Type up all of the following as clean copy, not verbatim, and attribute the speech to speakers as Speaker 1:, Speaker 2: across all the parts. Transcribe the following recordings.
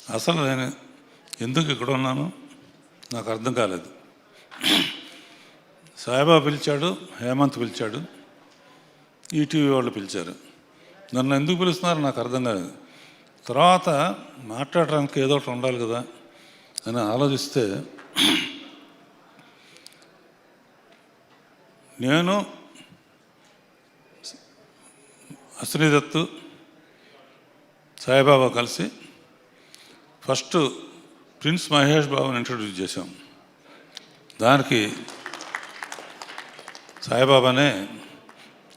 Speaker 1: అసలు నేను ఎందుకు ఇక్కడ ఉన్నాను నాకు అర్థం కాలేదు. సాయిబాబా పిలిచాడు, హేమంత్ పిలిచాడు, ఈటీవీ వాళ్ళు పిలిచారు. నన్ను ఎందుకు పిలుస్తున్నారు నాకు అర్థం కాలేదు. తర్వాత మాట్లాడడానికి ఏదో ఒకటి ఉండాలి కదా అని ఆలోచిస్తే నేను అశ్రీదత్తు సాయిబాబా కలిసి ఫస్ట్ ప్రిన్స్ మహేష్ బాబుని ఇంట్రడ్యూస్ చేశాం. దానికి సాయిబాబానే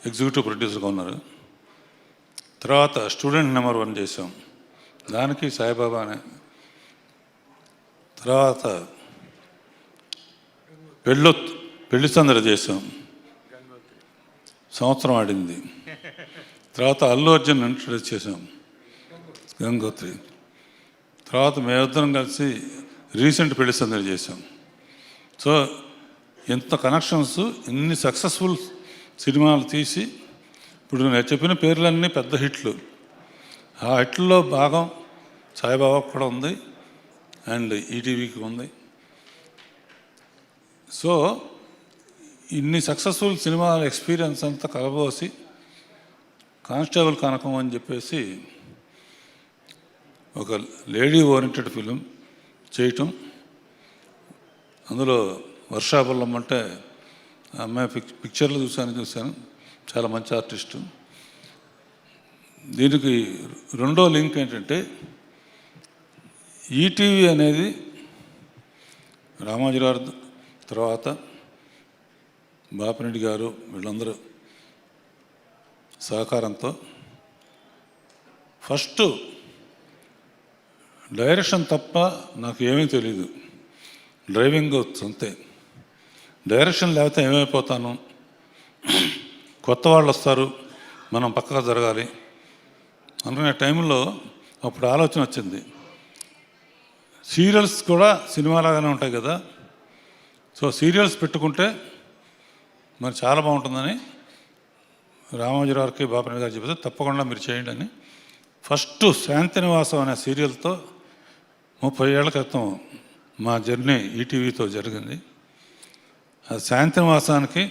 Speaker 1: ఎగ్జిక్యూటివ్ ప్రొడ్యూసర్గా ఉన్నారు. తర్వాత స్టూడెంట్ నెంబర్ 1 చేసాం, దానికి సాయిబాబానే. తర్వాత పెళ్లి సందడి చేసాం, సంవత్సరం ఆడింది. తర్వాత అల్లు అర్జున్ ఇంట్రడ్యూస్ చేసాం, గంగోత్రి. తర్వాత మేమిద్దరం కలిసి రీసెంట్ పెళ్లి సందడి చేసాం. సో ఎంత కనెక్షన్స్, ఇన్ని సక్సెస్ఫుల్ సినిమాలు తీసి ఇప్పుడు నేను చెప్పిన పేర్లన్నీ పెద్ద హిట్లు. ఆ హిట్లలో భాగం సాయిబాబాకు కూడా ఉంది అండ్ ఈటీవీకి ఉంది. సో ఇన్ని సక్సెస్ఫుల్ సినిమాల ఎక్స్పీరియన్స్ అంతా కలబోసి కానిస్టేబుల్ కనకం అని చెప్పేసి ఒక లేడీ ఓరియంటెడ్ ఫిలిం చేయటం. అందులో వర్షాబల్లం అంటే అమ్మాయి పిక్చర్లు చూశాను, చాలా మంచి ఆర్టిస్టు. దీనికి రెండో లింక్ ఏంటంటే ఈటీవీ అనేది రామోజీరావు తర్వాత బాపిరెడ్డి గారు వీళ్ళందరూ సహకారంతో ఫస్ట్ డైరెక్షన్ తప్ప నాకు ఏమీ తెలీదు, డ్రైవింగ్ అంతే. డైరెక్షన్ లేకపోతే ఏమైపోతాను, కొత్త వాళ్ళు వస్తారు, మనం పక్కగా జరగాలి అనుకునే టైంలో అప్పుడు ఆలోచన వచ్చింది, సీరియల్స్ కూడా సినిమాలాగానే ఉంటాయి కదా, సో సీరియల్స్ పెట్టుకుంటే మరి చాలా బాగుంటుందని రామోజీరావుకి బాపిరెడ్డి గారు చెబితే తప్పకుండా మీరు చేయండి అని ఫస్ట్ శాంతినివాసం అనే సీరియల్తో 30 ఏళ్ల క్రితం మా జర్నీ ఈటీవీతో జరిగింది. ఆ శాంతినివాసానికి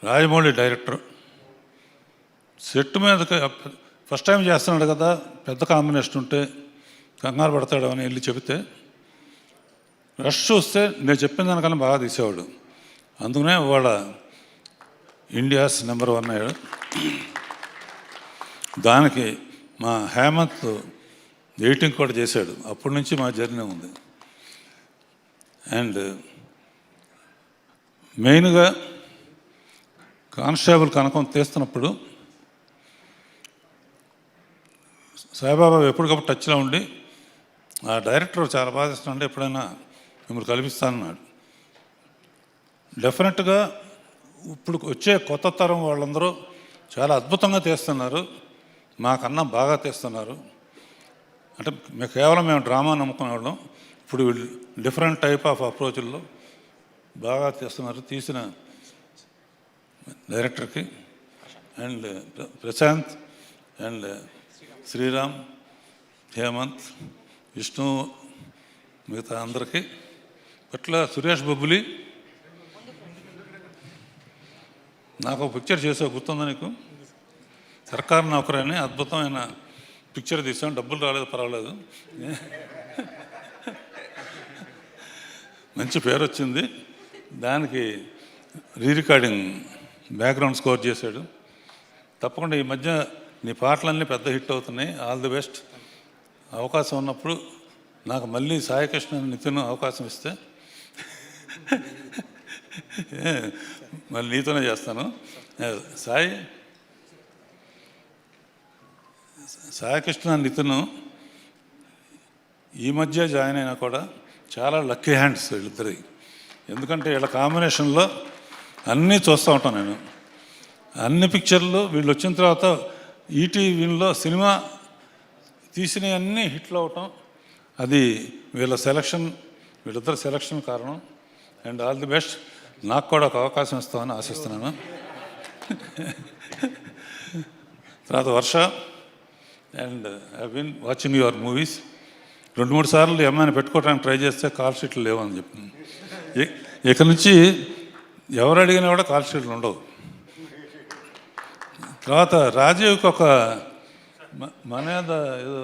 Speaker 1: రాజమౌళి డైరెక్టర్ సెట్ మీదకి ఫస్ట్ టైం చేస్తున్నాడు కదా, పెద్ద కాంబినేషన్ ఉంటే కంగారు పడతాడు అని వెళ్ళి చెబితే రష్ చూస్తే నేను చెప్పిన దానికన్నా బాగా తీసేవాడు. అందుకనే వాళ్ళ ఇండియాస్ నెంబర్ 1 అయ్యాడు. దానికి మా హేమంత్ ఎడిటింగ్ కూడా చేశాడు. అప్పటి నుంచి మా జర్నీ ఉంది. అండ్ మెయిన్గా కానిస్టేబుల్ కనకం తీస్తున్నప్పుడు సాయిబాబా ఎప్పటికప్పుడు టచ్లో ఉండి ఆ డైరెక్టర్ చాలా బాగా తీస్తున్నాడు, ఎప్పుడైనా మిమ్మల్ని కల్పిస్తానన్నాడు. డెఫినెట్గా ఇప్పుడు వచ్చే కొత్త తరం వాళ్ళందరూ చాలా అద్భుతంగా తీస్తున్నారు, మాకన్నా బాగా తీస్తున్నారు. అంటే కేవలం మేము డ్రామా నమ్ముకునేవాళ్ళం, ఇప్పుడు డిఫరెంట్ టైప్ ఆఫ్ అప్రోచ్ల్లో బాగా తీస్తున్నారు. తీసిన డైరెక్టర్కి అండ్ ప్రశాంత్ అండ్ శ్రీరామ్, హేమంత్, విష్ణు, మిగతా అందరికీ. అట్లా సురేష్ బొబ్బులి నాకు ఒక పిక్చర్ చేసావు, గుర్తుందా నీకు? సర్కార్ నౌకర్ అని అద్భుతమైన పిక్చర్ తీసాం, డబ్బులు రాలేదు పర్వాలేదు, మంచి పేరు వచ్చింది. దానికి రికార్డింగ్ బ్యాక్గ్రౌండ్ స్కోర్ చేశాడు. తప్పకుండా ఈ మధ్య నీ పాటలన్నీ పెద్ద హిట్ అవుతున్నాయి, ఆల్ ది బెస్ట్. అవకాశం ఉన్నప్పుడు నాకు మళ్ళీ సాయికృష్ణ నితిన్ అవకాశం ఇస్తే మళ్ళీ నీతోనే చేస్తాను. సాయికృష్ణ నితిన్ ఈ మధ్య జాయిన్ అయినా కూడా చాలా లక్కీ హ్యాండ్స్ వీళ్ళిద్దరి. ఎందుకంటే వీళ్ళ కాంబినేషన్లో అన్నీ చూస్తూ ఉంటాను నేను. అన్ని పిక్చర్లు వీళ్ళు వచ్చిన తర్వాత ఈటీవీలో సినిమా తీసినవన్నీ హిట్లు అవటం, అది వీళ్ళిద్దరు సెలక్షన్ కారణం. And all the best. నాకు కూడా ఒక అవకాశం ఇస్తామని ఆశిస్తున్నాను. తర్వాత Varsha and I been watching your movies. 2-3 సార్లు ఈ అమ్మాయిని పెట్టుకోవడానికి ట్రై చేస్తే కాల్ షీట్లు లేవని చెప్పింది. ఇక నుంచి ఎవరు అడిగినా కూడా కాల్ షీట్లు ఉండవు. తర్వాత రాజీవ్కి ఒక మనేద ఏదో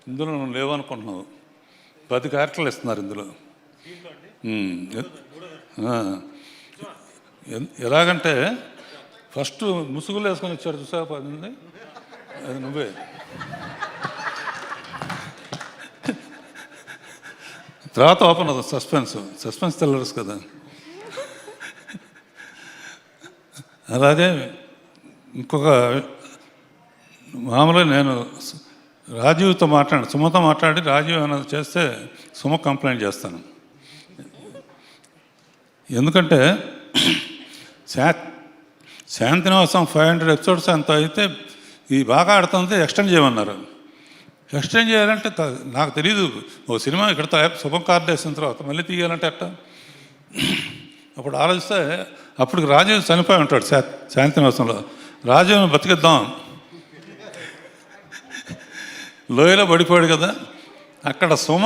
Speaker 1: ఇందులో నువ్వు లేవనుకుంటున్నావు, 10 క్యారెక్టర్లు ఇస్తున్నారు ఇందులో. ఎలాగంటే ఫస్ట్ ముసుగులు వేసుకొని ఇచ్చాడు చూసావు, 10 అది నువ్వే. తర్వాత ఓపెన్ అవుతుంది సస్పెన్స్ థ్రిల్లర్స్ కదా. అలాగే ఇంకొక మామూలుగా నేను రాజీవ్తో సుమతో మాట్లాడి రాజీవ్ అన్నది చేస్తే సుమ కంప్లైంట్ చేస్తాను. ఎందుకంటే శాంతినివాసం 500 ఎపిసోడ్స్ అంత అయితే ఈ బాగా ఆడుతుంది ఎక్స్టెండ్ చేయమన్నారు. ఎక్స్టెండ్ చేయాలంటే నాకు తెలియదు, ఓ సినిమా ఇక్కడ శుభం కార్డు వేసిన తర్వాత మళ్ళీ తీయాలంటే అట్ట. అప్పుడు ఆలోచిస్తే అప్పటికి రాజీవ్ చనిపోయి ఉంటాడు శాంతినివాసంలో. రాజీవ్ని బతికిద్దాం, లోయలో పడిపోయాడు కదా. అక్కడ సుమ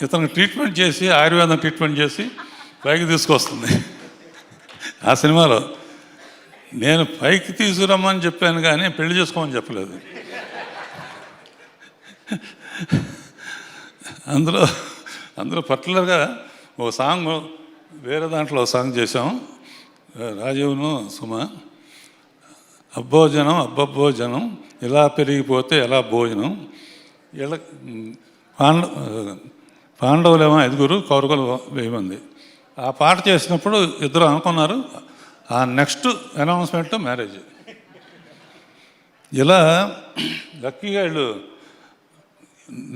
Speaker 1: ఇతనికి ట్రీట్మెంట్ చేసి, ఆయుర్వేదం ట్రీట్మెంట్ చేసి పైకి తీసుకొస్తుంది. ఆ సినిమాలో నేను పైకి తీసుకురమ్మని చెప్పాను కానీ పెళ్లి చేసుకోమని చెప్పలేదు. అందులో పర్టికులర్గా ఓ సాంగ్, వేరే దాంట్లో సాంగ్ చేసాం రాజీవ్ను సుమ. అబ్బోజనం అబ్బబ్బోజనం ఇలా పెరిగిపోతే ఎలా భోజనం, ఇలా పాండవులేమో 5, కౌరవులు 1000 మంది. ఆ పాట చేసినప్పుడు ఇద్దరు అనుకున్నారు, ఆ నెక్స్ట్ అనౌన్స్మెంట్ మ్యారేజ్. ఇలా లక్కీగా వీళ్ళు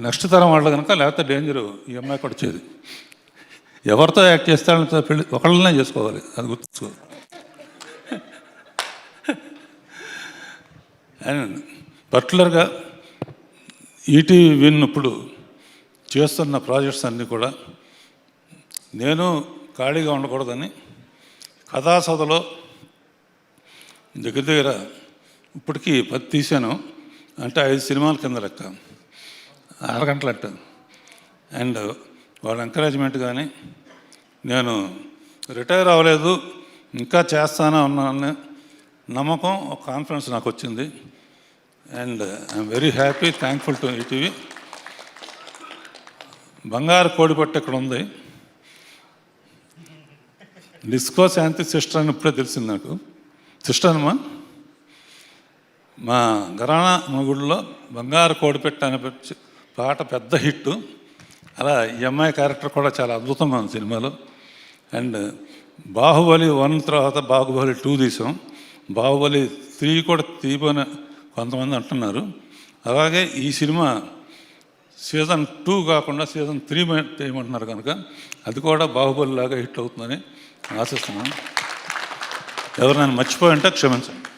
Speaker 1: నెక్స్ట్ తరం వాళ్ళు కనుక, లేకపోతే డేంజరు ఈ అమ్మాయి కూడా వచ్చేది. ఎవరితో యాక్ట్ చేస్తాడంతో పెళ్ళి ఒకళ్ళనే చేసుకోవాలి, అది గుర్తుకోవాలి. అండ్ పర్టికులర్గా ఈటీవీ విన్ ఇప్పుడు చేస్తున్న ప్రాజెక్ట్స్ అన్నీ కూడా నేను ఖాళీగా ఉండకూడదని కథాసభలో దగ్గర ఇప్పటికీ 10 తీశాను. అంటే 5 సినిమాల కింద లెక్క, 6 గంటలు అట్ట. అండ్ వాళ్ళ ఎంకరేజ్మెంట్ కానీ, నేను రిటైర్ అవ్వలేదు ఇంకా చేస్తానే ఉన్నాను నమ్మకం, ఒక కాన్ఫిడెన్స్ నాకు వచ్చింది. And I'm very happy, thankful to ETV. బంగారు కోడిపట్టు ఇక్కడ ఉంది, డిస్కో శాంతి సిస్టర్ అని ఇప్పుడే తెలిసింది నాకు. సిస్టర్ అమ్మా, మా ఘరానా మొగుడులో బంగారు కోడిపెట్టు అనే పాట పెద్ద హిట్. అలా ఈ అమ్మాయి క్యారెక్టర్ కూడా చాలా అద్భుతంగా ఉంది సినిమాలో. అండ్ బాహుబలి 1 తర్వాత బాహుబలి 2 తీసాం. బాహుబలి 3 కూడా తీయబోని కొంతమంది అంటున్నారు. అలాగే ఈ సినిమా సీజన్ 2 కాకుండా సీజన్ 3 చేయమంటున్నారు కనుక అది కూడా బాహుబలి లాగా హిట్ అవుతుందని ఆశిస్తున్నాను. ఎవరు నన్ను మర్చిపోయి ఉంటే క్షమించండి.